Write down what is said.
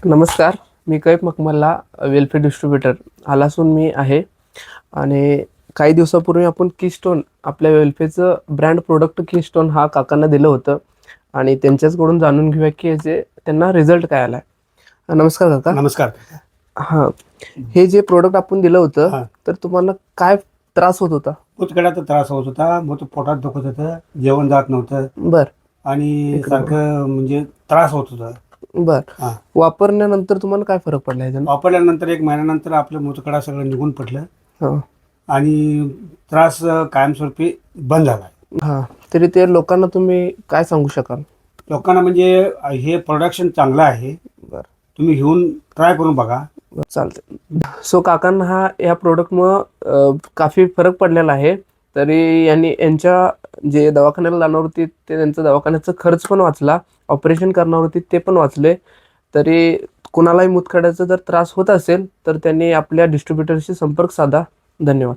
नमस्कार. मी Kaif मखमल्ला welfare distributor आलासून मी आहे. आणि काही दिवसापूर्वी आपण कीस्टोन आपल्या वेलफेअरचं ब्रँड प्रोडक्ट कीस्टोन हा काकांना दिलं होतं आणि त्यांच्याचकडून जाणून घेऊया की याचे त्यांना रिझल्ट काय आला. नमस्कार काका. नमस्कार. हां, हे जे प्रोडक्ट आपण दिलं होतं हा तर तुम्हाला काय त्रास होत होता? उचकड्याचा त्रास होत होता, मग पोटात दुखत होतं, जेवण जात नव्हतं बर आणि इकडं बघा. सारखं म्हणजे त्रास होत होता. बर, हा वापरल्यानंतर तुम्हाला काय फरक पडला याच्यानं? वापरल्यानंतर 1 महिन्यानंतर आपलं मुतखडा सगळं निघून पडलं हां आणि त्रास कायमस्वरूपी बंद झाला. हां, तरी ते लोकांना तुम्ही काय सांगू शकाल? लोकांना म्हणजे हे प्रोडक्शन चांगलं आहे, बर, तुम्ही घेऊन ट्राय करून बघा. चालते. सो काकांना हा या प्रोडक्टमुळं काफी फरक पडलेला आहे. तरी यांनी यांच्या जे दवाखान्याला जाणार होती ते त्यांचा दवाखान्याचा खर्च पण वाचला, ऑपरेशन करणार होती ते पण वाचले. तरी कुणालाही मुतखड्याचा जर त्रास होत असेल तर त्यांनी आपल्या डिस्ट्रीब्युटरशी संपर्क साधा. धन्यवाद.